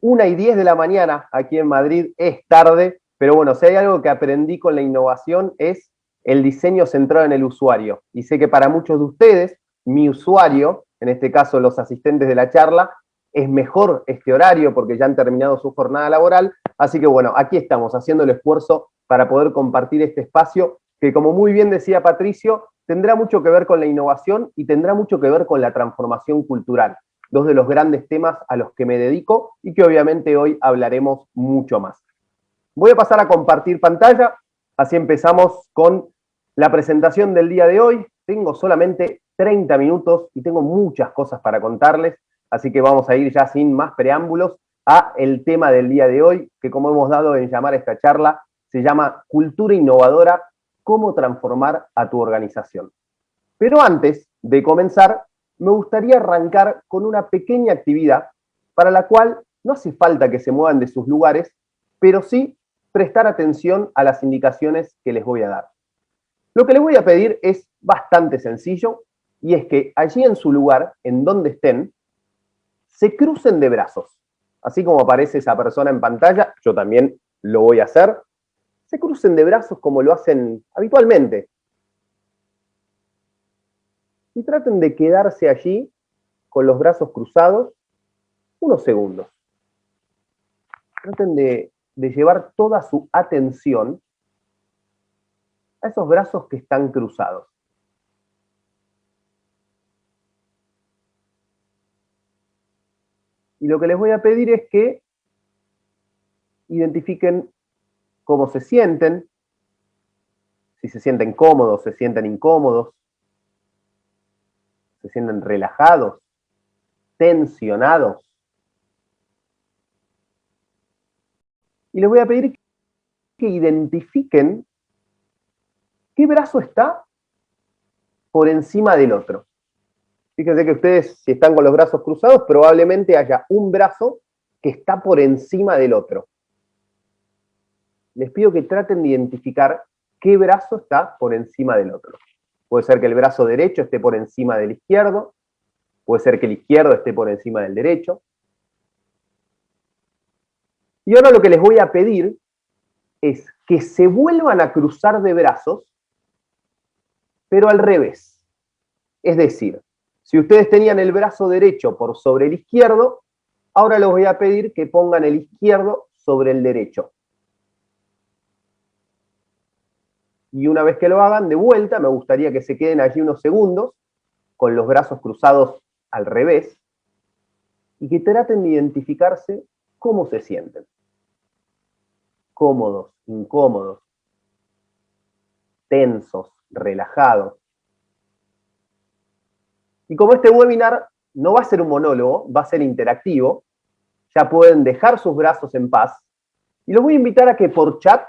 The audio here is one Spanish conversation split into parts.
1:10 de la mañana aquí en Madrid, es tarde, pero bueno, si hay algo que aprendí con la innovación es el diseño centrado en el usuario. Y sé que para muchos de ustedes, mi usuario, en este caso los asistentes de la charla, es mejor este horario porque ya han terminado su jornada laboral. Así que bueno, aquí estamos haciendo el esfuerzo para poder compartir este espacio que, como muy bien decía Patricio, tendrá mucho que ver con la innovación y tendrá mucho que ver con la transformación cultural, dos de los grandes temas a los que me dedico y que obviamente hoy hablaremos mucho más. Voy a pasar a compartir pantalla, así empezamos con la presentación del día de hoy. Tengo solamente 30 minutos y tengo muchas cosas para contarles, así que vamos a ir ya sin más preámbulos a el tema del día de hoy, que como hemos dado en llamar a esta charla, se llama Cultura Innovadora, cómo transformar a tu organización. Pero antes de comenzar, me gustaría arrancar con una pequeña actividad para la cual no hace falta que se muevan de sus lugares, pero sí prestar atención a las indicaciones que les voy a dar. Lo que les voy a pedir es bastante sencillo y es que allí en su lugar, en donde estén, se crucen de brazos. Así como aparece esa persona en pantalla, yo también lo voy a hacer. Se crucen de brazos como lo hacen habitualmente. Y traten de quedarse allí con los brazos cruzados unos segundos. Traten de llevar toda su atención a esos brazos que están cruzados. Y lo que les voy a pedir es que identifiquen cómo se sienten, si se sienten cómodos, se sienten incómodos, se sienten relajados, tensionados. Y les voy a pedir que identifiquen qué brazo está por encima del otro. Fíjense que ustedes, si están con los brazos cruzados, probablemente haya un brazo que está por encima del otro. Les pido que traten de identificar qué brazo está por encima del otro. Puede ser que el brazo derecho esté por encima del izquierdo, puede ser que el izquierdo esté por encima del derecho. Y ahora lo que les voy a pedir es que se vuelvan a cruzar de brazos, pero al revés. Es decir, si ustedes tenían el brazo derecho por sobre el izquierdo, ahora les voy a pedir que pongan el izquierdo sobre el derecho. Y una vez que lo hagan, de vuelta, me gustaría que se queden allí unos segundos, con los brazos cruzados al revés, y que traten de identificarse cómo se sienten. Cómodos, incómodos, tensos, relajados. Y como este webinar no va a ser un monólogo, va a ser interactivo, ya pueden dejar sus brazos en paz, y los voy a invitar a que por chat,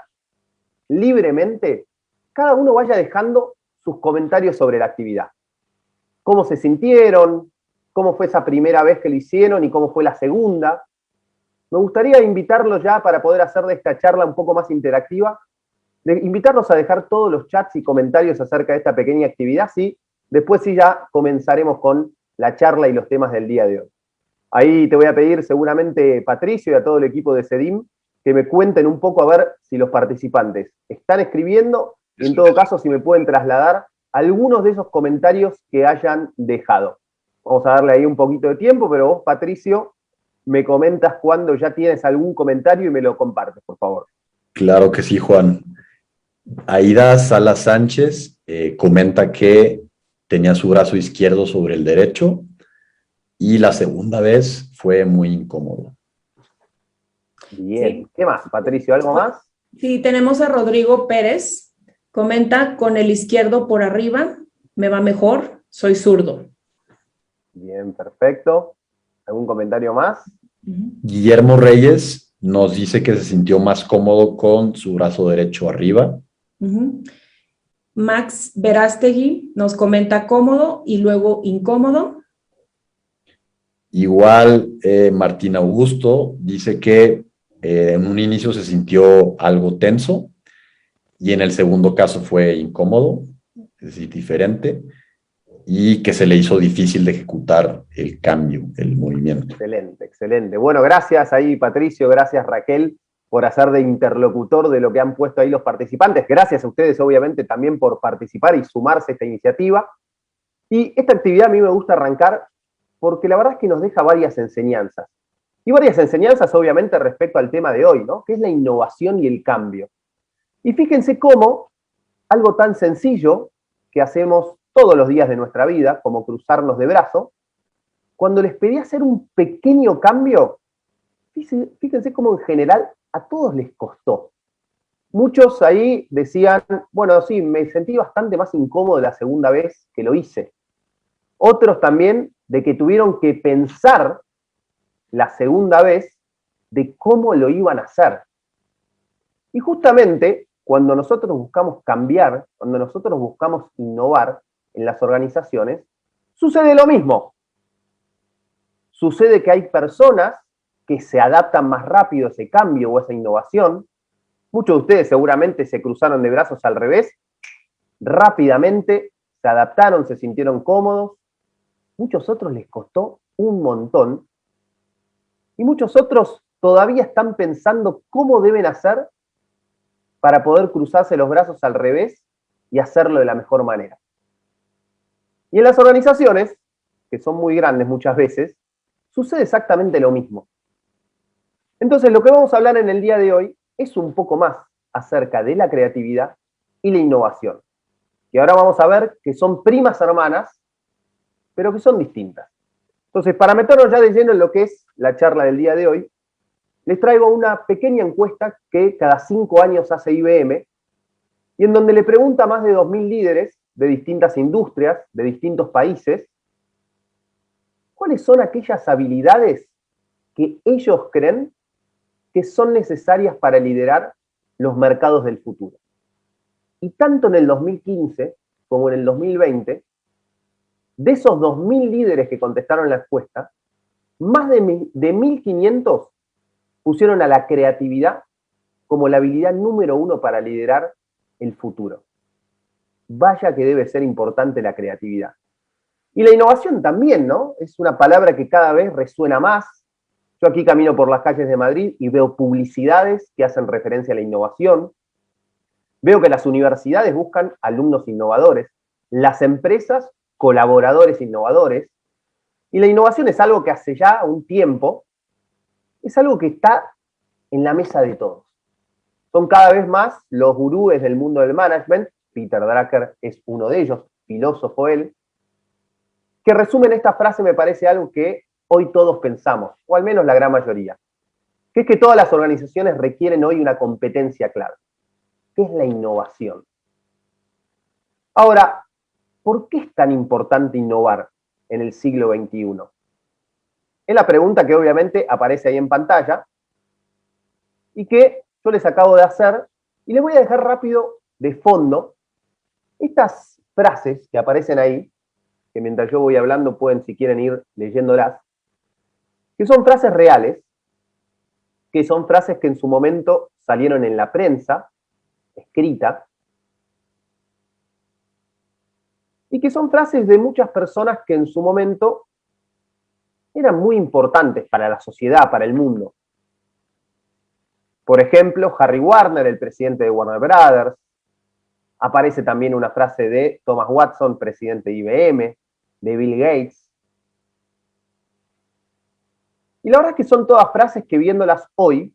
libremente, cada uno vaya dejando sus comentarios sobre la actividad. ¿Cómo se sintieron? ¿Cómo fue esa primera vez que lo hicieron? ¿Y cómo fue la segunda? Me gustaría invitarlos ya para poder hacer de esta charla un poco más interactiva, invitarlos a dejar todos los chats y comentarios acerca de esta pequeña actividad, ¿sí? Después sí ya comenzaremos con la charla y los temas del día de hoy. Ahí te voy a pedir seguramente, Patricio, y a todo el equipo de CEDIM, que me cuenten un poco a ver si los participantes están escribiendo y en todo caso si me pueden trasladar algunos de esos comentarios que hayan dejado. Vamos a darle ahí un poquito de tiempo, pero vos, Patricio, me comentas cuando ya tienes algún comentario y me lo compartes, por favor. Claro que sí, Juan. Aida Sala Sánchez comenta que tenía su brazo izquierdo sobre el derecho y la segunda vez fue muy incómodo. Bien. Sí. ¿Qué más, Patricio? ¿Algo más? Sí, tenemos a Rodrigo Pérez. Comenta: con el izquierdo por arriba, me va mejor, soy zurdo. Bien, perfecto. ¿Algún comentario más? Guillermo Reyes nos dice que se sintió más cómodo con su brazo derecho arriba. Max Verástegui nos comenta cómodo y luego incómodo. Igual Martín Augusto dice que en un inicio se sintió algo tenso y en el segundo caso fue incómodo, es decir, diferente. y que se le hizo difícil de ejecutar el cambio, el movimiento. Excelente, excelente. Bueno, gracias ahí Patricio, gracias Raquel por hacer de interlocutor de lo que han puesto ahí los participantes. Gracias a ustedes obviamente también por participar y sumarse a esta iniciativa. Y esta actividad a mí me gusta arrancar porque la verdad es que nos deja varias enseñanzas. Y varias enseñanzas obviamente respecto al tema de hoy, ¿no? Que es la innovación y el cambio. Y fíjense cómo algo tan sencillo que hacemos todos los días de nuestra vida, como cruzarnos de brazo, cuando les pedí hacer un pequeño cambio, fíjense cómo en general a todos les costó. Muchos ahí decían, bueno, sí, me sentí bastante más incómodo la segunda vez que lo hice. Otros también de que tuvieron que pensar la segunda vez de cómo lo iban a hacer. Y justamente cuando nosotros buscamos cambiar, cuando nosotros buscamos innovar en las organizaciones, sucede lo mismo. Sucede que hay personas que se adaptan más rápido a ese cambio o a esa innovación. Muchos de ustedes seguramente se cruzaron de brazos al revés, rápidamente se adaptaron, se sintieron cómodos. Muchos otros les costó un montón. Y muchos otros todavía están pensando cómo deben hacer para poder cruzarse los brazos al revés y hacerlo de la mejor manera. Y en las organizaciones, que son muy grandes muchas veces, sucede exactamente lo mismo. Entonces, lo que vamos a hablar en el día de hoy es un poco más acerca de la creatividad y la innovación. Y ahora vamos a ver que son primas hermanas, pero que son distintas. Entonces, para meternos ya de lleno en lo que es la charla del día de hoy, les traigo una pequeña encuesta que cada 5 años hace IBM, y en donde le pregunta a más de 2.000 líderes de distintas industrias, de distintos países, cuáles son aquellas habilidades que ellos creen que son necesarias para liderar los mercados del futuro. Y tanto en el 2015 como en el 2020, de esos 2.000 líderes que contestaron la encuesta, más de 1.500 pusieron a la creatividad como la habilidad número 1 para liderar el futuro. Vaya que debe ser importante la creatividad. Y la innovación también, ¿no? Es una palabra que cada vez resuena más. Yo aquí camino por las calles de Madrid y veo publicidades que hacen referencia a la innovación. Veo que las universidades buscan alumnos innovadores, las empresas colaboradores innovadores, y la innovación es algo que hace ya un tiempo, es algo que está en la mesa de todos. Son cada vez más los gurúes del mundo del management, Peter Drucker es uno de ellos, filósofo él, que resumen esta frase, me parece algo que hoy todos pensamos, o al menos la gran mayoría, que es que todas las organizaciones requieren hoy una competencia clave, que es la innovación. Ahora, ¿por qué es tan importante innovar en el siglo XXI? Es la pregunta que obviamente aparece ahí en pantalla y que yo les acabo de hacer, y les voy a dejar rápido de fondo estas frases que aparecen ahí, que mientras yo voy hablando pueden, si quieren, ir leyéndolas, que son frases reales, que son frases que en su momento salieron en la prensa, escrita, y que son frases de muchas personas que en su momento eran muy importantes para la sociedad, para el mundo. Por ejemplo, Harry Warner, el presidente de Warner Brothers. Aparece también una frase de Thomas Watson, presidente de IBM, de Bill Gates. Y la verdad es que son todas frases que viéndolas hoy,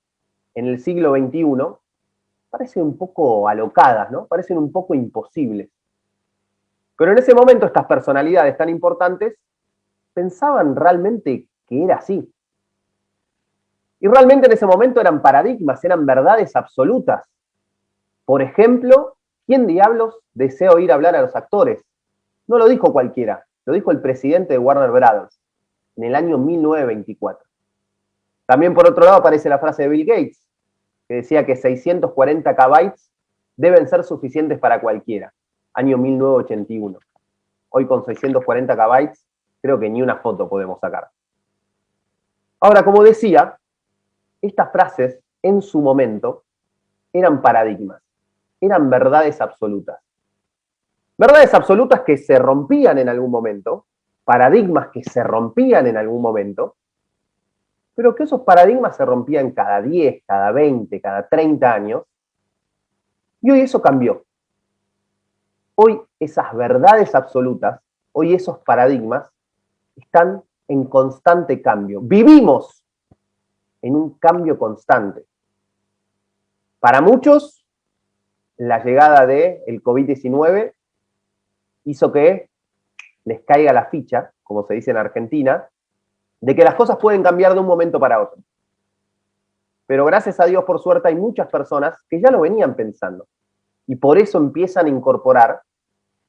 en el siglo XXI, parecen un poco alocadas, ¿no? Parecen un poco imposibles. Pero en ese momento estas personalidades tan importantes pensaban realmente que era así. Y realmente en ese momento eran paradigmas, eran verdades absolutas. Por ejemplo, ¿quién diablos desea oír hablar a los actores? No lo dijo cualquiera, lo dijo el presidente de Warner Brothers en el año 1924. También por otro lado aparece la frase de Bill Gates, que decía que 640 KB deben ser suficientes para cualquiera, año 1981. Hoy con 640 KB creo que ni una foto podemos sacar. Ahora, como decía, estas frases en su momento eran paradigmas, eran verdades absolutas. Verdades absolutas que se rompían en algún momento, paradigmas que se rompían en algún momento, pero que esos paradigmas se rompían cada 10, cada 20, cada 30 años, y hoy eso cambió. Hoy esas verdades absolutas, hoy esos paradigmas están en constante cambio. Vivimos en un cambio constante. Para muchos, la llegada del COVID-19 hizo que les caiga la ficha, como se dice en Argentina, de que las cosas pueden cambiar de un momento para otro. Pero gracias a Dios, por suerte, hay muchas personas que ya lo venían pensando y por eso empiezan a incorporar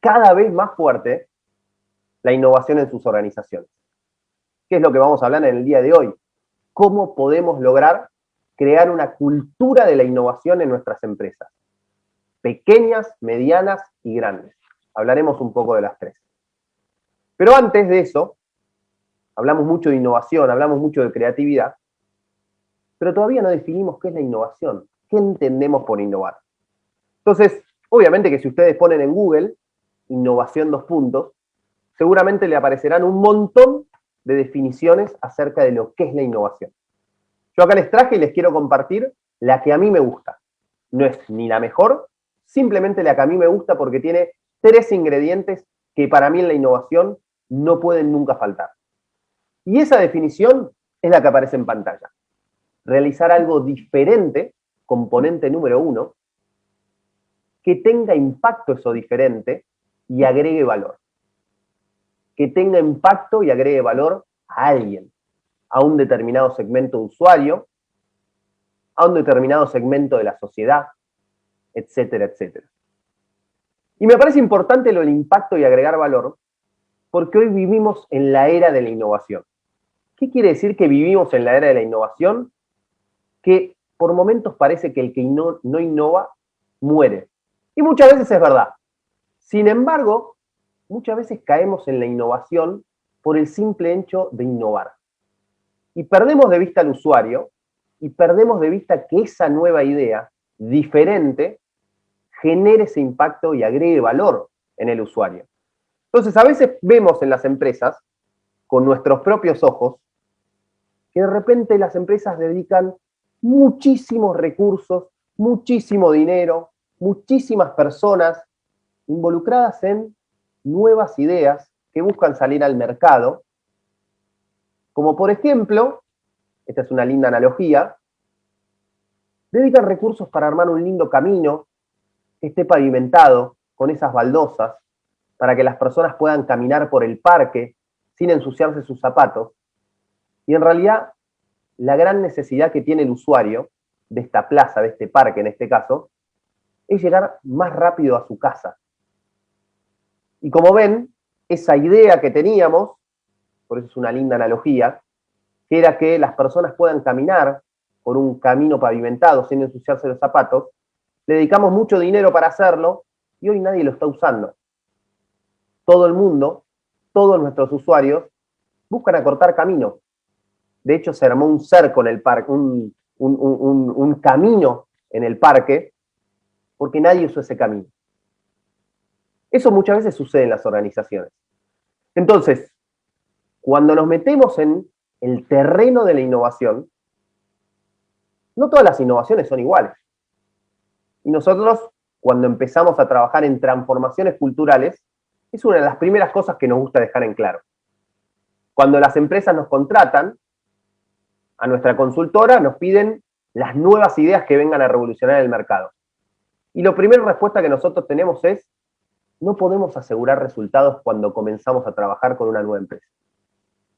cada vez más fuerte la innovación en sus organizaciones. ¿Qué es lo que vamos a hablar en el día de hoy? ¿Cómo podemos lograr crear una cultura de la innovación en nuestras empresas? Pequeñas, medianas y grandes. Hablaremos un poco de las tres. Pero antes de eso, hablamos mucho de innovación, hablamos mucho de creatividad, pero todavía no definimos qué es la innovación, qué entendemos por innovar. Entonces, obviamente que si ustedes ponen en Google innovación 2 puntos, seguramente le aparecerán un montón de definiciones acerca de lo que es la innovación. Yo acá les traje y les quiero compartir la que a mí me gusta. No es ni la mejor, simplemente la que a mí me gusta porque tiene 3 ingredientes que para mí en la innovación no pueden nunca faltar. Y esa definición es la que aparece en pantalla. Realizar algo diferente, componente número 1, que tenga impacto eso diferente y agregue valor. Que tenga impacto y agregue valor a alguien, a un determinado segmento de usuario, a un determinado segmento de la sociedad, etcétera, etcétera. Y me parece importante lo del impacto y agregar valor, porque hoy vivimos en la era de la innovación. ¿Qué quiere decir que vivimos en la era de la innovación? Que por momentos parece que el que no innova muere. Y muchas veces es verdad. Sin embargo, muchas veces caemos en la innovación por el simple hecho de innovar. Y perdemos de vista al usuario y perdemos de vista que esa nueva idea, diferente, genere ese impacto y agregue valor en el usuario. Entonces, a veces vemos en las empresas, con nuestros propios ojos, que de repente las empresas dedican muchísimos recursos, muchísimo dinero, muchísimas personas involucradas en nuevas ideas que buscan salir al mercado, como por ejemplo, esta es una linda analogía, dedican recursos para armar un lindo camino que esté pavimentado con esas baldosas, para que las personas puedan caminar por el parque sin ensuciarse sus zapatos. Y en realidad, la gran necesidad que tiene el usuario de esta plaza, de este parque en este caso, es llegar más rápido a su casa. Y como ven, esa idea que teníamos, por eso es una linda analogía, que era que las personas puedan caminar por un camino pavimentado sin ensuciarse los zapatos, le dedicamos mucho dinero para hacerlo y hoy nadie lo está usando. Todo el mundo, todos nuestros usuarios, buscan acortar camino. De hecho, se armó un cerco en el parque, un camino en el parque, porque nadie usó ese camino. Eso muchas veces sucede en las organizaciones. Entonces, cuando nos metemos en el terreno de la innovación, no todas las innovaciones son iguales. Y nosotros, cuando empezamos a trabajar en transformaciones culturales, es una de las primeras cosas que nos gusta dejar en claro. Cuando las empresas nos contratan, a nuestra consultora nos piden las nuevas ideas que vengan a revolucionar el mercado. Y la primera respuesta que nosotros tenemos es, no podemos asegurar resultados cuando comenzamos a trabajar con una nueva empresa.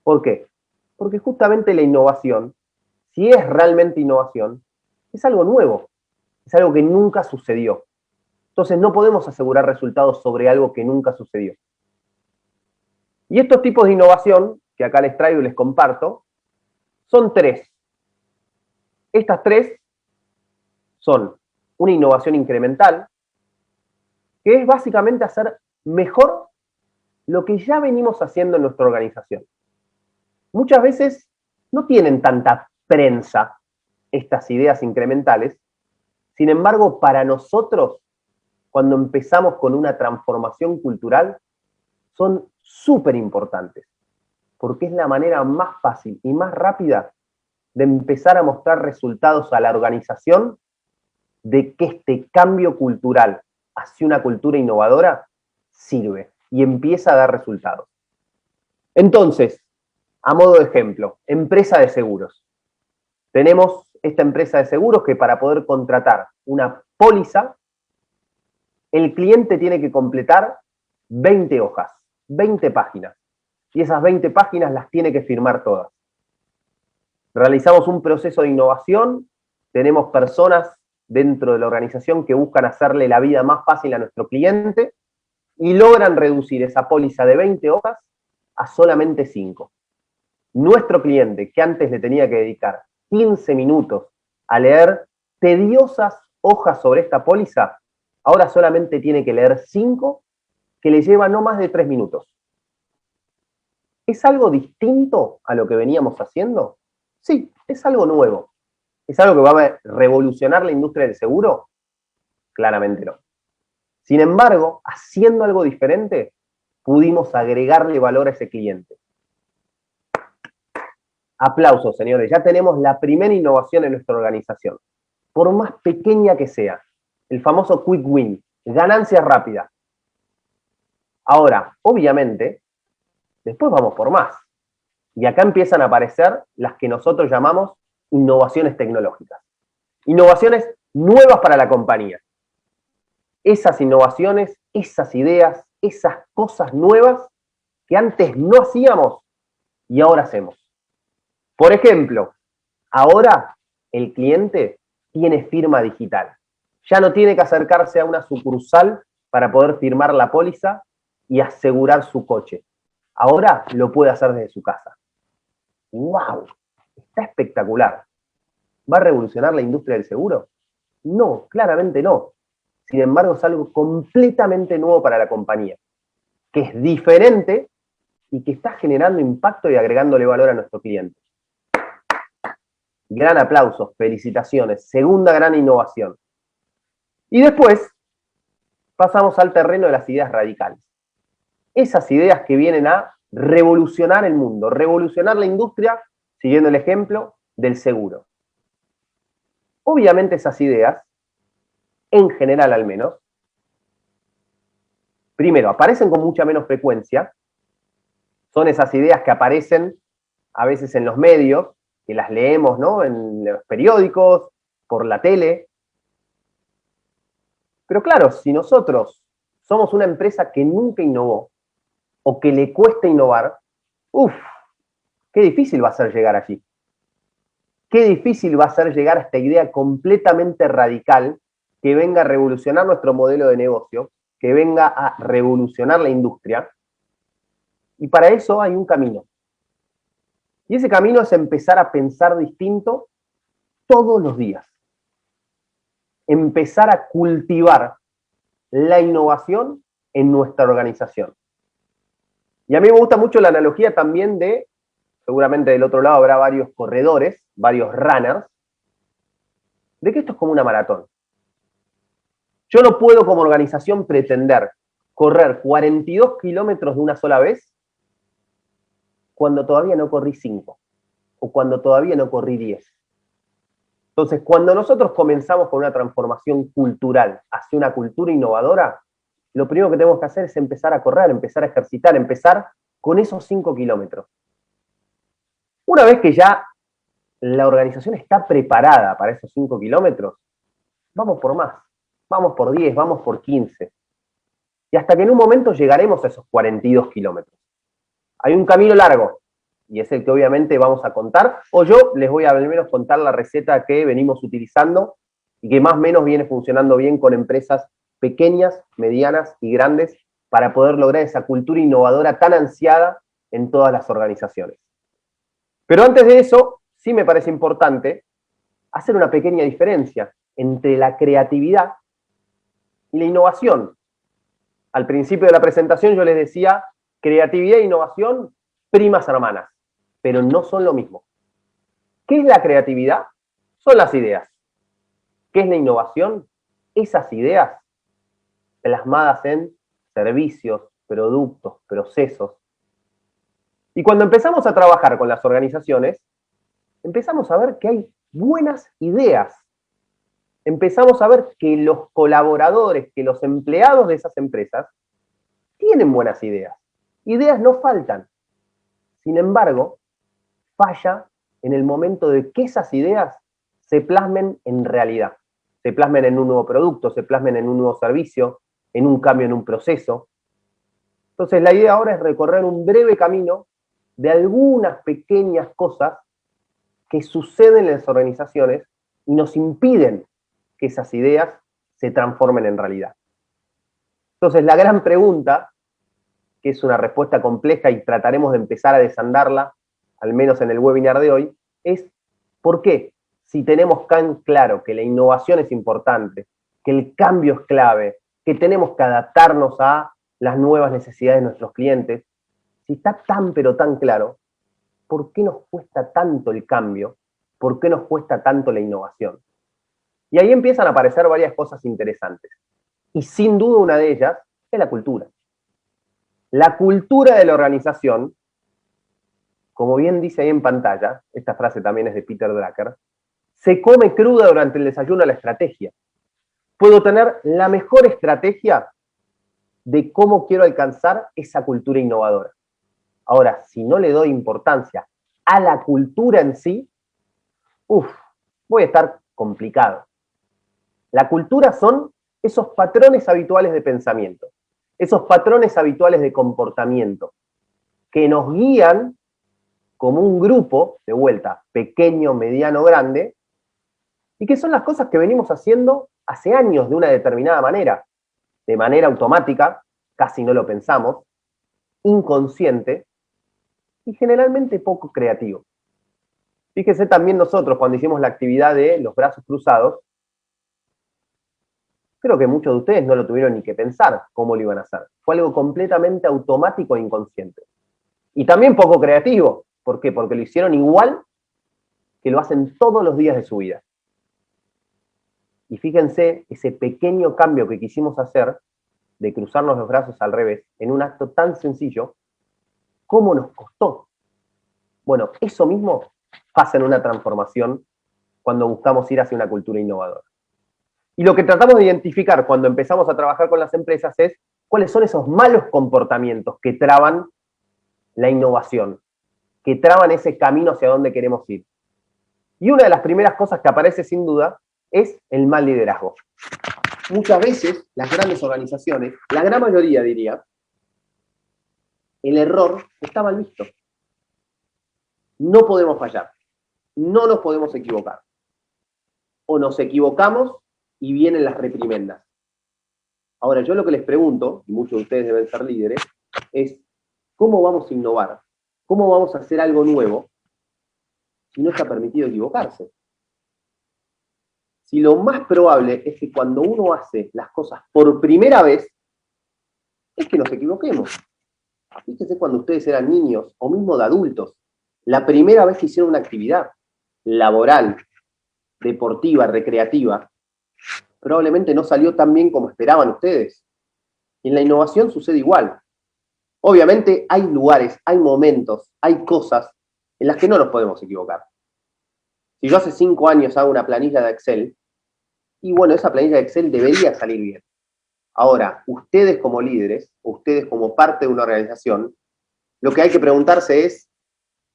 ¿Por qué? Porque justamente la innovación, si es realmente innovación, es algo nuevo, es algo que nunca sucedió. Entonces no podemos asegurar resultados sobre algo que nunca sucedió. Y estos tipos de innovación, que acá les traigo y les comparto, son 3. Estas 3 son una innovación incremental, que es básicamente hacer mejor lo que ya venimos haciendo en nuestra organización. Muchas veces no tienen tanta prensa estas ideas incrementales, sin embargo, para nosotros, cuando empezamos con una transformación cultural son súper importantes, porque es la manera más fácil y más rápida de empezar a mostrar resultados a la organización de que este cambio cultural hacia una cultura innovadora sirve y empieza a dar resultados. Entonces, a modo de ejemplo, empresa de seguros. Tenemos esta empresa de seguros que para poder contratar una póliza, el cliente tiene que completar 20 hojas, 20 páginas. Y esas 20 páginas las tiene que firmar todas. Realizamos un proceso de innovación, tenemos personas dentro de la organización que buscan hacerle la vida más fácil a nuestro cliente y logran reducir esa póliza de 20 hojas a solamente 5. Nuestro cliente, que antes le tenía que dedicar 15 minutos a leer tediosas hojas sobre esta póliza, ahora solamente tiene que leer 5, que le lleva no más de 3 minutos. ¿Es algo distinto a lo que veníamos haciendo? Sí, es algo nuevo. ¿Es algo que va a revolucionar la industria del seguro? Claramente no. Sin embargo, haciendo algo diferente, pudimos agregarle valor a ese cliente. Aplausos, señores. Ya tenemos la primera innovación en nuestra organización. Por más pequeña que sea, el famoso quick win, ganancia rápida. Ahora, obviamente, después vamos por más. Y acá empiezan a aparecer las que nosotros llamamos innovaciones tecnológicas. Innovaciones nuevas para la compañía. Esas innovaciones, esas ideas, esas cosas nuevas que antes no hacíamos y ahora hacemos. Por ejemplo, ahora el cliente tiene firma digital. Ya no tiene que acercarse a una sucursal para poder firmar la póliza y asegurar su coche. Ahora lo puede hacer desde su casa. ¡Wow! Está espectacular. ¿Va a revolucionar la industria del seguro? No, claramente no. Sin embargo, es algo completamente nuevo para la compañía, que es diferente y que está generando impacto y agregándole valor a nuestro cliente. Gran aplauso, felicitaciones. Segunda gran innovación. Y después pasamos al terreno de las ideas radicales. Esas ideas que vienen a revolucionar el mundo, revolucionar la industria, siguiendo el ejemplo del seguro. Obviamente esas ideas, en general al menos, primero, aparecen con mucha menos frecuencia. Son esas ideas que aparecen a veces en los medios, que las leemos, ¿no?, en los periódicos, por la tele. Pero claro, si nosotros somos una empresa que nunca innovó o que le cuesta innovar, qué difícil va a ser llegar allí. Qué difícil va a ser llegar a esta idea completamente radical que venga a revolucionar nuestro modelo de negocio, que venga a revolucionar la industria. Y para eso hay un camino. Y ese camino es empezar a pensar distinto todos los días. Empezar a cultivar la innovación en nuestra organización. Y a mí me gusta mucho la analogía también de, seguramente del otro lado habrá varios corredores, varios runners, de que esto es como una maratón. Yo no puedo como organización pretender correr 42 kilómetros de una sola vez cuando todavía no corrí 5 o cuando todavía no corrí 10. Entonces, cuando nosotros comenzamos con una transformación cultural hacia una cultura innovadora, lo primero que tenemos que hacer es empezar a correr, empezar a ejercitar, empezar con esos 5 kilómetros. Una vez que ya la organización está preparada para esos 5 kilómetros, vamos por más, vamos por 10, vamos por 15. Y hasta que en un momento llegaremos a esos 42 kilómetros. Hay un camino largo, y es el que obviamente vamos a contar, o yo les voy a al menos contar la receta que venimos utilizando y que más o menos viene funcionando bien con empresas pequeñas, medianas y grandes para poder lograr esa cultura innovadora tan ansiada en todas las organizaciones. Pero antes de eso, sí me parece importante hacer una pequeña diferencia entre la creatividad y la innovación. Al principio de la presentación yo les decía, creatividad e innovación, primas hermanas, pero no son lo mismo. ¿Qué es la creatividad? Son las ideas. ¿Qué es la innovación? Esas ideas plasmadas en servicios, productos, procesos. Y cuando empezamos a trabajar con las organizaciones, empezamos a ver que hay buenas ideas. Empezamos a ver que los colaboradores, que los empleados de esas empresas tienen buenas ideas. Ideas no faltan. Sin embargo, falla en el momento de que esas ideas se plasmen en realidad. Se plasmen en un nuevo producto, se plasmen en un nuevo servicio, en un cambio en un proceso. Entonces la idea ahora es recorrer un breve camino de algunas pequeñas cosas que suceden en las organizaciones y nos impiden que esas ideas se transformen en realidad. Entonces la gran pregunta, que es una respuesta compleja y trataremos de empezar a desandarla, al menos en el webinar de hoy, es ¿por qué? Si tenemos tan claro que la innovación es importante, que el cambio es clave, que tenemos que adaptarnos a las nuevas necesidades de nuestros clientes, si está tan pero tan claro, ¿por qué nos cuesta tanto el cambio? ¿Por qué nos cuesta tanto la innovación? Y ahí empiezan a aparecer varias cosas interesantes. Y sin duda una de ellas es la cultura. La cultura de la organización, como bien dice ahí en pantalla, esta frase también es de Peter Drucker, se come cruda durante el desayuno a la estrategia. Puedo tener la mejor estrategia de cómo quiero alcanzar esa cultura innovadora. Ahora, si no le doy importancia a la cultura en sí, voy a estar complicado. La cultura son esos patrones habituales de pensamiento, esos patrones habituales de comportamiento, que nos guían como un grupo, de vuelta, pequeño, mediano, grande, y que son las cosas que venimos haciendo hace años de una determinada manera, de manera automática, casi no lo pensamos, inconsciente y generalmente poco creativo. Fíjese también nosotros cuando hicimos la actividad de los brazos cruzados, creo que muchos de ustedes no lo tuvieron ni que pensar cómo lo iban a hacer. Fue algo completamente automático e inconsciente. Y también poco creativo. ¿Por qué? Porque lo hicieron igual que lo hacen todos los días de su vida. Y fíjense ese pequeño cambio que quisimos hacer de cruzarnos los brazos al revés en un acto tan sencillo, ¿cómo nos costó? Bueno, eso mismo pasa en una transformación cuando buscamos ir hacia una cultura innovadora. Y lo que tratamos de identificar cuando empezamos a trabajar con las empresas es cuáles son esos malos comportamientos que traban la innovación, que traban ese camino hacia donde queremos ir. Y una de las primeras cosas que aparece sin duda es el mal liderazgo. Muchas veces las grandes organizaciones, la gran mayoría diría, el error está mal visto. No podemos fallar, no nos podemos equivocar. O nos equivocamos y vienen las reprimendas. Ahora, yo lo que les pregunto, y muchos de ustedes deben ser líderes, es ¿cómo vamos a innovar? ¿Cómo vamos a hacer algo nuevo si no está permitido equivocarse? Si lo más probable es que cuando uno hace las cosas por primera vez, es que nos equivoquemos. Fíjense cuando ustedes eran niños, o mismo de adultos, la primera vez que hicieron una actividad laboral, deportiva, recreativa, probablemente no salió tan bien como esperaban ustedes. En la innovación sucede igual. Obviamente hay lugares, hay momentos, hay cosas en las que no nos podemos equivocar. Si yo hace 5 años hago una planilla de Excel, y bueno, esa planilla de Excel debería salir bien. Ahora, ustedes como líderes, ustedes como parte de una organización, lo que hay que preguntarse es,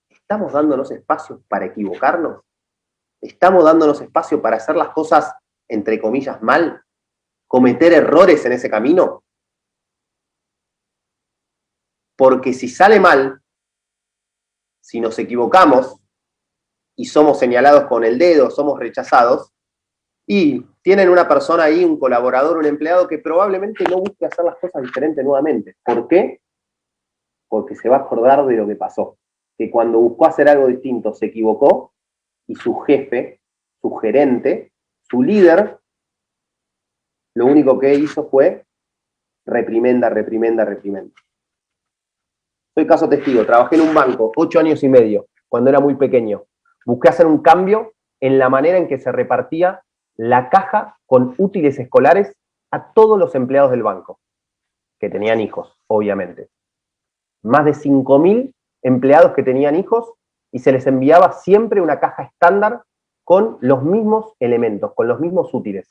¿estamos dándonos espacio para equivocarnos? ¿Estamos dándonos espacio para hacer las cosas, entre comillas, mal? ¿Cometer errores en ese camino? Porque si sale mal, si nos equivocamos y somos señalados con el dedo, somos rechazados, y tienen una persona ahí, un colaborador, un empleado que probablemente no busque hacer las cosas diferentes nuevamente. ¿Por qué? Porque se va a acordar de lo que pasó. Que cuando buscó hacer algo distinto se equivocó y su jefe, su gerente, su líder, lo único que hizo fue reprimenda, reprimenda, reprimenda. Soy caso testigo, trabajé en un banco 8 años y medio, cuando era muy pequeño. Busqué hacer un cambio en la manera en que se repartía la caja con útiles escolares a todos los empleados del banco, que tenían hijos, obviamente. Más de 5.000 empleados que tenían hijos, y se les enviaba siempre una caja estándar con los mismos elementos, con los mismos útiles.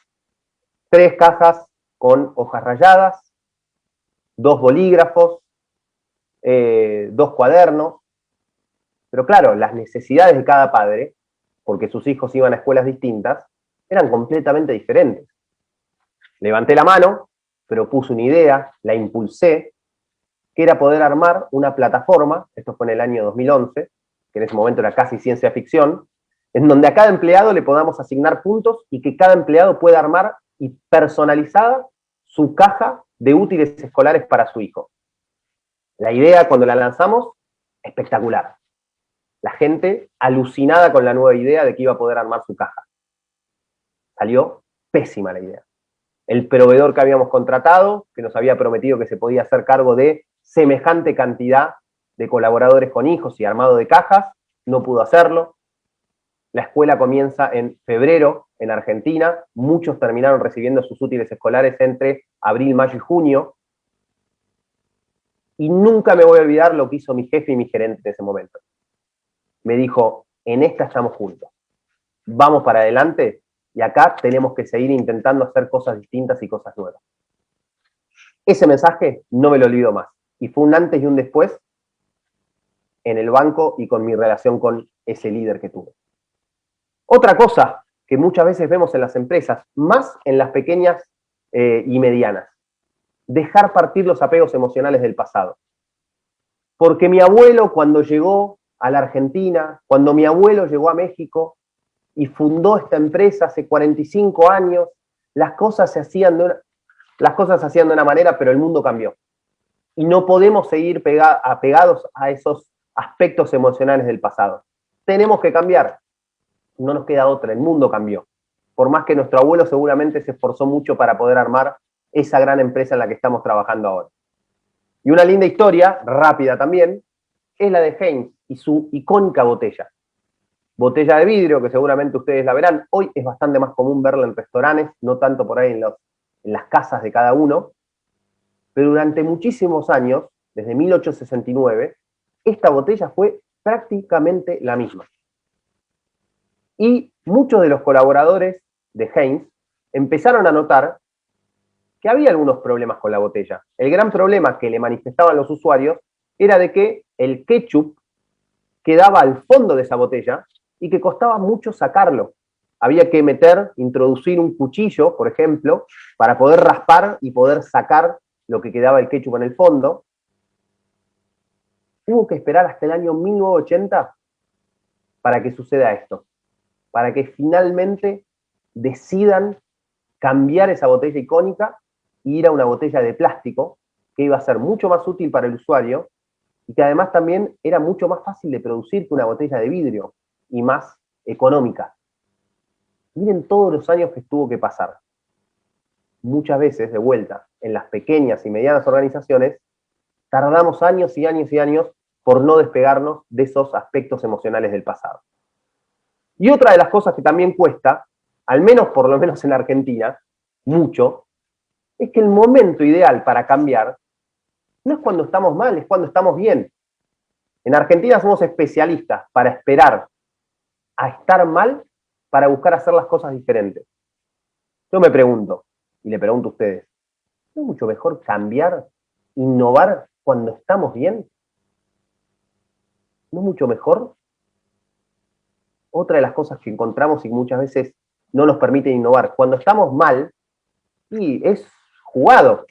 3 cajas con hojas rayadas, 2 bolígrafos, 2 cuadernos. Pero claro, las necesidades de cada padre, porque sus hijos iban a escuelas distintas, eran completamente diferentes. Levanté la mano, propuse una idea, la impulsé, que era poder armar una plataforma, esto fue en el año 2011, que en ese momento era casi ciencia ficción, en donde a cada empleado le podamos asignar puntos y que cada empleado pueda armar y personalizada su caja de útiles escolares para su hijo. La idea, cuando la lanzamos, espectacular. La gente alucinada con la nueva idea de que iba a poder armar su caja. Salió pésima la idea. El proveedor que habíamos contratado, que nos había prometido que se podía hacer cargo de semejante cantidad de colaboradores con hijos y armado de cajas, no pudo hacerlo. La escuela comienza en febrero en Argentina, muchos terminaron recibiendo sus útiles escolares entre abril, mayo y junio, y nunca me voy a olvidar lo que hizo mi jefe y mi gerente en ese momento. Me dijo, en esta estamos juntos, vamos para adelante, y acá tenemos que seguir intentando hacer cosas distintas y cosas nuevas. Ese mensaje no me lo olvido más, y fue un antes y un después en el banco y con mi relación con ese líder que tuve. Otra cosa que muchas veces vemos en las empresas, más en las pequeñas y medianas, dejar partir los apegos emocionales del pasado. Porque mi abuelo, cuando llegó a la Argentina, cuando mi abuelo llegó a México y fundó esta empresa hace 45 años, las cosas se hacían de una manera, pero el mundo cambió. Y no podemos seguir apegados a esos aspectos emocionales del pasado. Tenemos que cambiar. No nos queda otra, el mundo cambió. Por más que nuestro abuelo seguramente se esforzó mucho para poder armar esa gran empresa en la que estamos trabajando ahora. Y una linda historia, rápida también, es la de Heinz y su icónica botella. Botella de vidrio, que seguramente ustedes la verán. Hoy es bastante más común verla en restaurantes, no tanto por ahí en las casas de cada uno. Pero durante muchísimos años, desde 1869, esta botella fue prácticamente la misma. Y muchos de los colaboradores de Heinz empezaron a notar que había algunos problemas con la botella. El gran problema que le manifestaban los usuarios era de que el ketchup quedaba al fondo de esa botella y que costaba mucho sacarlo. Había que introducir un cuchillo, por ejemplo, para poder raspar y poder sacar lo que quedaba el ketchup en el fondo. Hubo que esperar hasta el año 1980 para que suceda esto, para que finalmente decidan cambiar esa botella icónica e ir a una botella de plástico que iba a ser mucho más útil para el usuario y que además también era mucho más fácil de producir que una botella de vidrio y más económica. Miren todos los años que tuvo que pasar. Muchas veces, de vuelta, en las pequeñas y medianas organizaciones, tardamos años y años y años por no despegarnos de esos aspectos emocionales del pasado. Y otra de las cosas que también cuesta, al menos por lo menos en Argentina, mucho, es que el momento ideal para cambiar no es cuando estamos mal, es cuando estamos bien. En Argentina somos especialistas para esperar a estar mal para buscar hacer las cosas diferentes. Yo me pregunto, y le pregunto a ustedes, ¿no es mucho mejor cambiar, innovar cuando estamos bien? ¿No es mucho mejor? Otra de las cosas que encontramos y que muchas veces no nos permiten innovar, cuando estamos mal, y es jugado,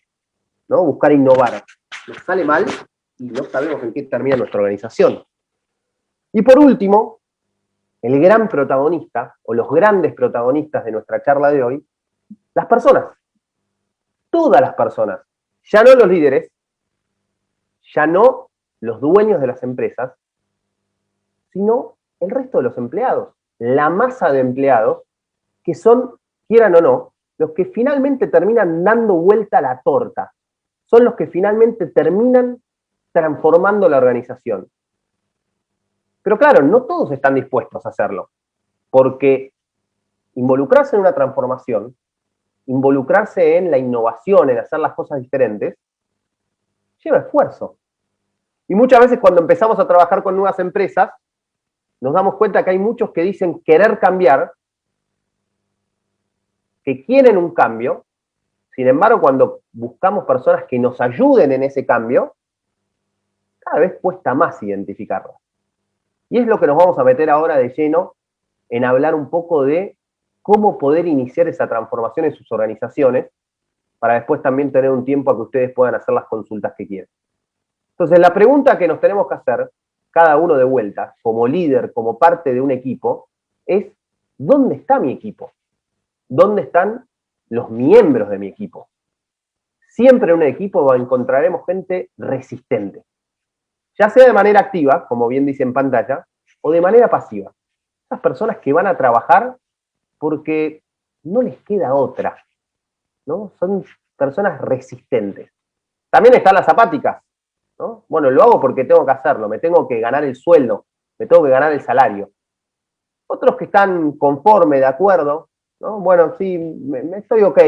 ¿no? Buscar innovar. Nos sale mal y no sabemos en qué termina nuestra organización. Y por último, el gran protagonista, o los grandes protagonistas de nuestra charla de hoy, las personas. Todas las personas. Ya no los líderes, ya no los dueños de las empresas, sino el resto de los empleados. La masa de empleados que son, quieran o no, los que finalmente terminan dando vuelta a la torta. Son los que finalmente terminan transformando la organización. Pero claro, no todos están dispuestos a hacerlo, porque involucrarse en una transformación involucrarse en la innovación, en hacer las cosas diferentes, lleva esfuerzo. Y muchas veces cuando empezamos a trabajar con nuevas empresas, nos damos cuenta que hay muchos que dicen querer cambiar, que quieren un cambio. Sin embargo, cuando buscamos personas que nos ayuden en ese cambio, cada vez cuesta más identificarlas. Y es lo que nos vamos a meter ahora de lleno en hablar un poco de cómo poder iniciar esa transformación en sus organizaciones, para después también tener un tiempo a que ustedes puedan hacer las consultas que quieran. Entonces, la pregunta que nos tenemos que hacer, cada uno de vuelta, como líder, como parte de un equipo, es: ¿dónde está mi equipo? ¿Dónde están los miembros de mi equipo? Siempre en un equipo encontraremos gente resistente, ya sea de manera activa, como bien dice en pantalla, o de manera pasiva. Esas personas que van a trabajar porque no les queda otra, ¿no? Son personas resistentes. También están las apáticas, ¿no? Bueno, lo hago porque tengo que hacerlo, me tengo que ganar el sueldo, me tengo que ganar el salario. Otros que están conforme, de acuerdo, ¿no? Bueno, sí, estoy ok,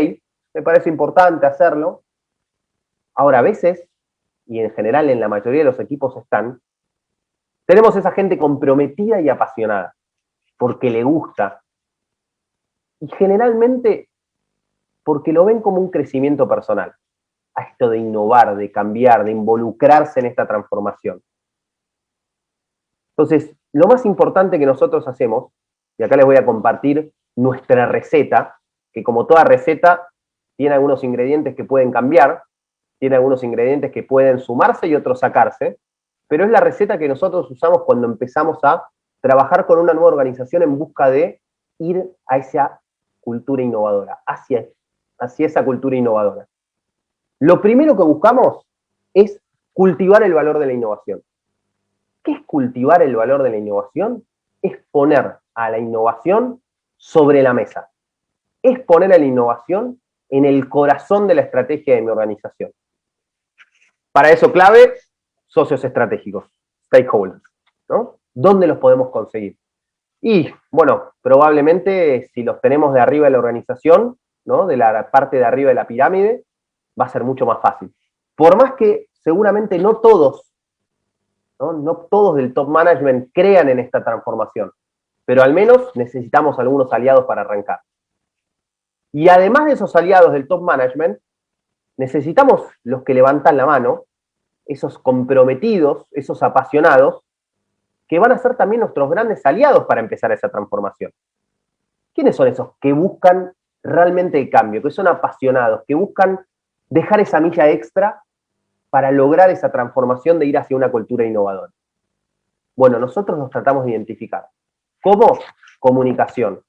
me parece importante hacerlo. Ahora, a veces, y en general en la mayoría de los equipos tenemos esa gente comprometida y apasionada, porque le gusta, y generalmente porque lo ven como un crecimiento personal, a esto de innovar, de cambiar, de involucrarse en esta transformación. Entonces, lo más importante que nosotros hacemos, y acá les voy a compartir nuestra receta, que como toda receta tiene algunos ingredientes que pueden cambiar, tiene algunos ingredientes que pueden sumarse y otros sacarse, pero es la receta que nosotros usamos cuando empezamos a trabajar con una nueva organización en busca de ir a esa cultura innovadora, hacia esa cultura innovadora. Lo primero que buscamos es cultivar el valor de la innovación. ¿Qué es cultivar el valor de la innovación? Es poner a la innovación sobre la mesa. Es poner a la innovación en el corazón de la estrategia de mi organización. Para eso clave, socios estratégicos, stakeholders, ¿no? ¿Dónde los podemos conseguir? Y, bueno, probablemente si los tenemos de arriba de la organización, ¿no? De la parte de arriba de la pirámide, va a ser mucho más fácil. Por más que seguramente no todos del top management crean en esta transformación, pero al menos necesitamos algunos aliados para arrancar. Y además de esos aliados del top management, necesitamos los que levantan la mano, esos comprometidos, esos apasionados, que van a ser también nuestros grandes aliados para empezar esa transformación. ¿Quiénes son esos que buscan realmente el cambio, que son apasionados, que buscan dejar esa milla extra para lograr esa transformación de ir hacia una cultura innovadora? Bueno, nosotros nos tratamos de identificar. ¿Cómo? Comunicación,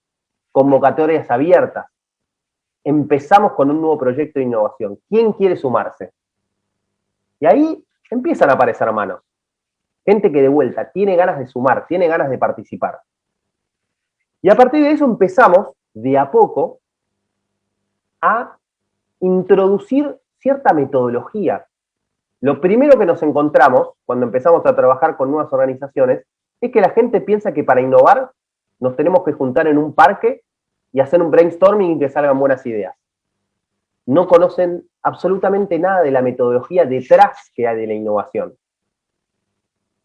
convocatorias abiertas. Empezamos con un nuevo proyecto de innovación. ¿Quién quiere sumarse? Y ahí empiezan a aparecer manos. Gente que de vuelta tiene ganas de sumar, tiene ganas de participar. Y a partir de eso empezamos, de a poco, a introducir cierta metodología. Lo primero que nos encontramos cuando empezamos a trabajar con nuevas organizaciones es que la gente piensa que para innovar nos tenemos que juntar en un parque y hacer un brainstorming y que salgan buenas ideas. No conocen absolutamente nada de la metodología detrás que hay de la innovación.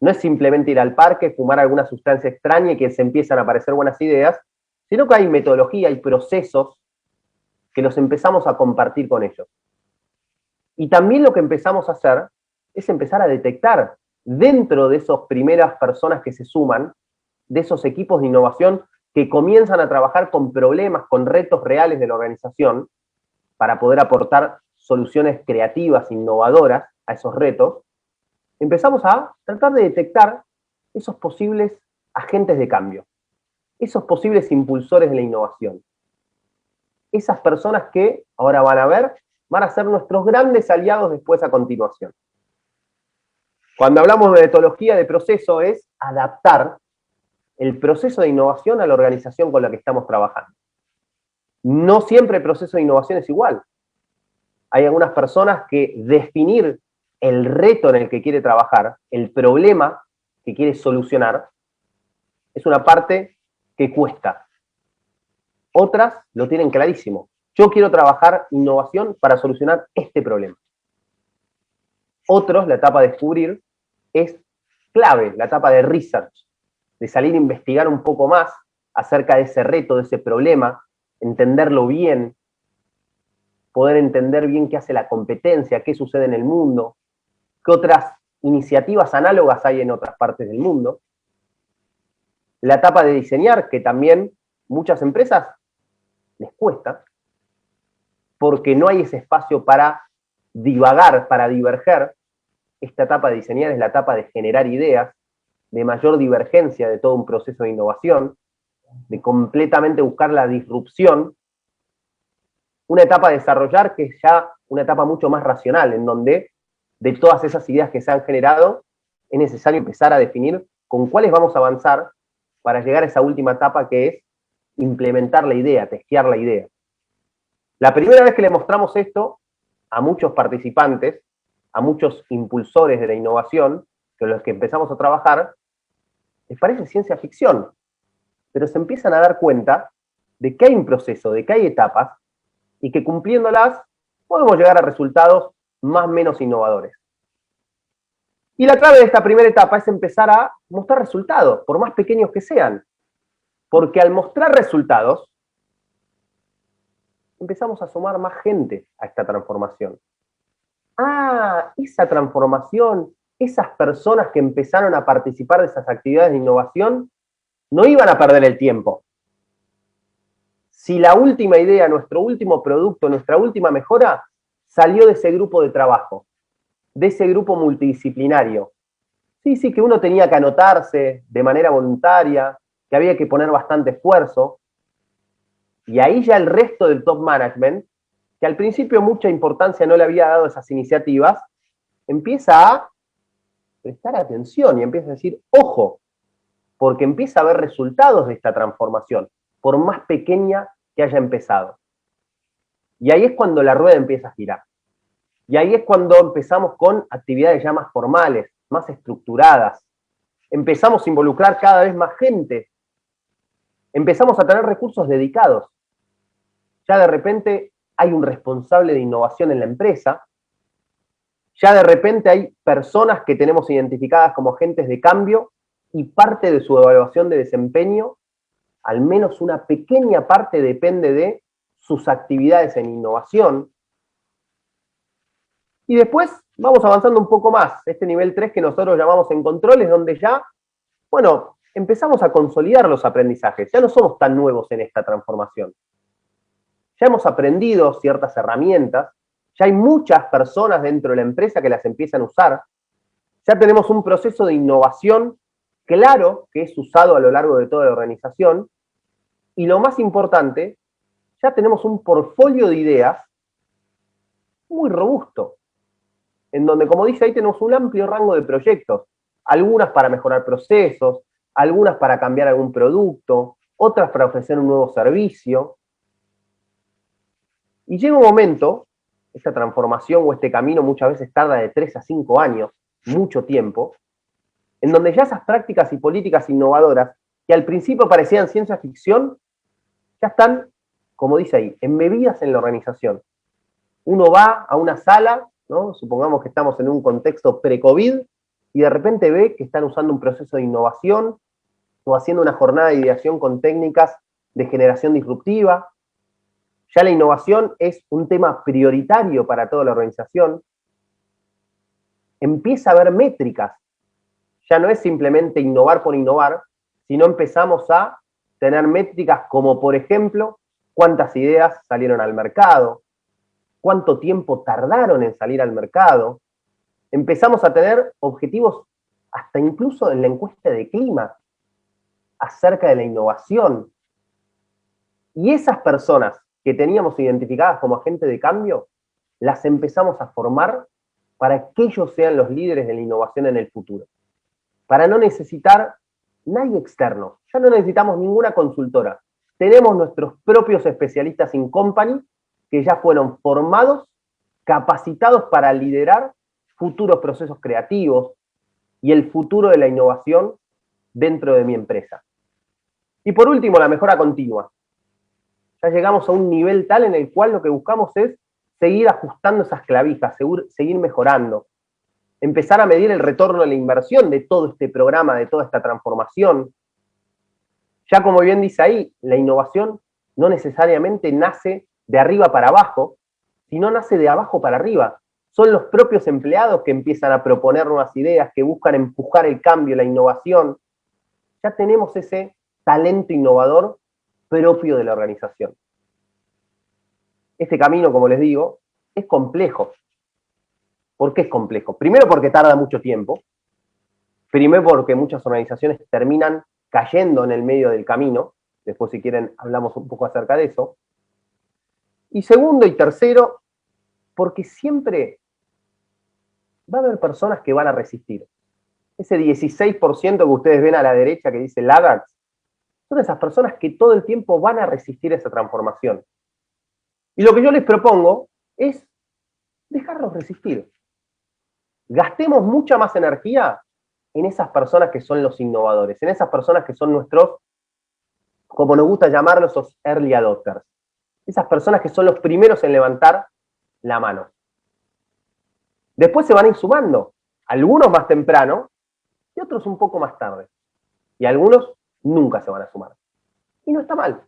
No es simplemente ir al parque, fumar alguna sustancia extraña y que se empiezan a aparecer buenas ideas, sino que hay metodología y procesos que los empezamos a compartir con ellos. Y también lo que empezamos a hacer es empezar a detectar dentro de esas primeras personas que se suman, de esos equipos de innovación que comienzan a trabajar con problemas, con retos reales de la organización, para poder aportar soluciones creativas, innovadoras a esos retos, empezamos a tratar de detectar esos posibles agentes de cambio, esos posibles impulsores de la innovación. Esas personas que, ahora van a ver, van a ser nuestros grandes aliados después a continuación. Cuando hablamos de metodología de proceso es adaptar el proceso de innovación a la organización con la que estamos trabajando. No siempre el proceso de innovación es igual. Hay algunas personas que definir el reto en el que quiere trabajar, el problema que quiere solucionar, es una parte que cuesta. Otras lo tienen clarísimo. yo quiero trabajar innovación para solucionar este problema. Otros, la etapa de descubrir, es clave, la etapa de research, de salir a investigar un poco más acerca de ese reto, de ese problema, entenderlo bien, poder entender bien qué hace la competencia, qué sucede en el mundo, qué otras iniciativas análogas hay en otras partes del mundo. La etapa de diseñar, que también muchas empresas les cuesta, porque no hay ese espacio para divagar, para diverger. Esta etapa de diseñar es la etapa de generar ideas, de mayor divergencia de todo un proceso de innovación, de completamente buscar la disrupción. Una etapa de desarrollar que es ya una etapa mucho más racional, en donde de todas esas ideas que se han generado, es necesario empezar a definir con cuáles vamos a avanzar para llegar a esa última etapa que es implementar la idea, testear la idea. La primera vez que le mostramos esto a muchos participantes, a muchos impulsores de la innovación, con los que empezamos a trabajar, les parece ciencia ficción, pero se empiezan a dar cuenta de que hay un proceso, de que hay etapas, y que cumpliéndolas podemos llegar a resultados más o menos innovadores. Y la clave de esta primera etapa es empezar a mostrar resultados, por más pequeños que sean, porque al mostrar resultados, empezamos a sumar más gente a esta transformación. Ah, esa transformación, esas personas que empezaron a participar de esas actividades de innovación, no iban a perder el tiempo. Si la última idea, nuestro último producto, nuestra última mejora, salió de ese grupo de trabajo, de ese grupo multidisciplinario. Sí, que uno tenía que anotarse de manera voluntaria, que había que poner bastante esfuerzo, y ahí ya el resto del top management, que al principio mucha importancia no le había dado a esas iniciativas, empieza a prestar atención y empieza a decir, ojo, porque empieza a haber resultados de esta transformación, por más pequeña que haya empezado. Y ahí es cuando la rueda empieza a girar. Y ahí es cuando empezamos con actividades ya más formales, más estructuradas. Empezamos a involucrar cada vez más gente. Empezamos a tener recursos dedicados. Ya de repente hay un responsable de innovación en la empresa. Ya de repente hay personas que tenemos identificadas como agentes de cambio y parte de su evaluación de desempeño, al menos una pequeña parte, depende de sus actividades en innovación. Y después vamos avanzando un poco más. Este nivel 3 que nosotros llamamos en control es donde ya, bueno, empezamos a consolidar los aprendizajes. Ya no somos tan nuevos en esta transformación. Ya hemos aprendido ciertas herramientas, ya hay muchas personas dentro de la empresa que las empiezan a usar, ya tenemos un proceso de innovación claro que es usado a lo largo de toda la organización, y lo más importante, ya tenemos un portfolio de ideas muy robusto, en donde, como dice ahí, tenemos un amplio rango de proyectos, algunas para mejorar procesos, algunas para cambiar algún producto, otras para ofrecer un nuevo servicio. Y llega un momento, esta transformación o este camino muchas veces tarda de 3 a 5 años, mucho tiempo, en donde ya esas prácticas y políticas innovadoras, que al principio parecían ciencia ficción, ya están, como dice ahí, embebidas en la organización. Uno va a una sala, ¿no? Supongamos que estamos en un contexto pre-COVID, y de repente ve que están usando un proceso de innovación, o haciendo una jornada de ideación con técnicas de generación disruptiva. Ya la innovación es un tema prioritario para toda la organización. Empieza a haber métricas. Ya no es simplemente innovar por innovar, sino empezamos a tener métricas como, por ejemplo, cuántas ideas salieron al mercado, cuánto tiempo tardaron en salir al mercado. Empezamos a tener objetivos hasta incluso en la encuesta de clima acerca de la innovación. Y esas personas que teníamos identificadas como agentes de cambio, las empezamos a formar para que ellos sean los líderes de la innovación en el futuro. Para no necesitar nadie externo. Ya no necesitamos ninguna consultora. Tenemos nuestros propios especialistas in company que ya fueron formados, capacitados para liderar futuros procesos creativos y el futuro de la innovación dentro de mi empresa. Y por último, la mejora continua. Ya llegamos a un nivel tal en el cual lo que buscamos es seguir ajustando esas clavijas, seguir mejorando, empezar a medir el retorno de la inversión de todo este programa, de toda esta transformación. Ya como bien dice ahí, la innovación no necesariamente nace de arriba para abajo, sino nace de abajo para arriba. Son los propios empleados que empiezan a proponer nuevas ideas, que buscan empujar el cambio, la innovación. Ya tenemos ese talento innovador propio de la organización. Este camino, como les digo, es complejo. ¿Por qué es complejo? Primero porque tarda mucho tiempo. Primero porque muchas organizaciones terminan cayendo en el medio del camino. Después, si quieren, hablamos un poco acerca de eso. Y segundo y tercero, porque siempre va a haber personas que van a resistir. Ese 16% que ustedes ven a la derecha que dice laggards, son esas personas que todo el tiempo van a resistir esa transformación. Y lo que yo les propongo es dejarlos resistir. Gastemos mucha más energía en esas personas que son los innovadores, en esas personas que son nuestros, como nos gusta llamarlos, los early adopters. Esas personas que son los primeros en levantar la mano. Después se van a ir sumando, algunos más temprano y otros un poco más tarde. Y algunos nunca se van a sumar. Y no está mal.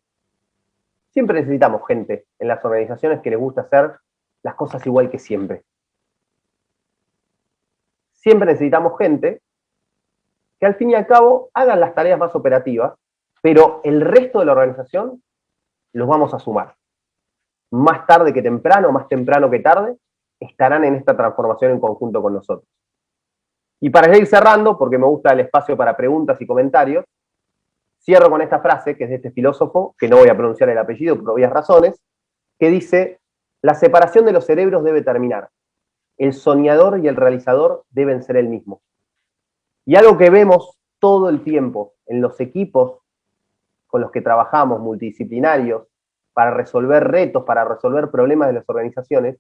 Siempre necesitamos gente en las organizaciones que les gusta hacer las cosas igual que siempre. Siempre necesitamos gente que al fin y al cabo hagan las tareas más operativas, pero el resto de la organización los vamos a sumar. Más tarde que temprano, más temprano que tarde, estarán en esta transformación en conjunto con nosotros. Y para ir cerrando, porque me gusta el espacio para preguntas y comentarios, cierro con esta frase, que es de este filósofo, que no voy a pronunciar el apellido por obvias razones, que dice: la separación de los cerebros debe terminar. El soñador y el realizador deben ser el mismo. Y algo que vemos todo el tiempo en los equipos con los que trabajamos, multidisciplinarios, para resolver retos, para resolver problemas de las organizaciones,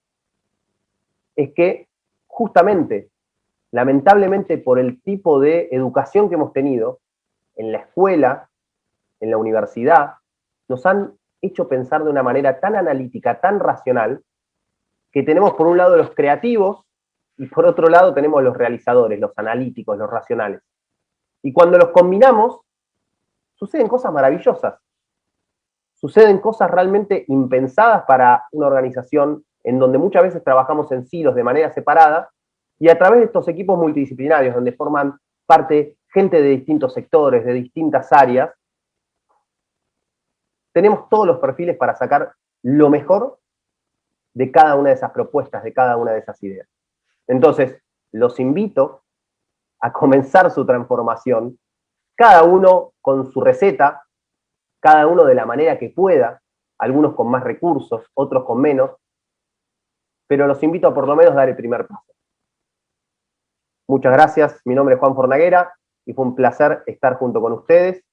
es que justamente, lamentablemente por el tipo de educación que hemos tenido en la escuela, en la universidad, nos han hecho pensar de una manera tan analítica, tan racional, que tenemos por un lado los creativos y por otro lado tenemos los realizadores, los analíticos, los racionales. Y cuando los combinamos, suceden cosas maravillosas. Suceden cosas realmente impensadas para una organización en donde muchas veces trabajamos en silos de manera separada, y a través de estos equipos multidisciplinarios, donde forman parte gente de distintos sectores, de distintas áreas, tenemos todos los perfiles para sacar lo mejor de cada una de esas propuestas, de cada una de esas ideas. Entonces, los invito a comenzar su transformación, cada uno con su receta, cada uno de la manera que pueda, algunos con más recursos, otros con menos, pero los invito a por lo menos dar el primer paso. Muchas gracias, mi nombre es Juan Fornaguera y fue un placer estar junto con ustedes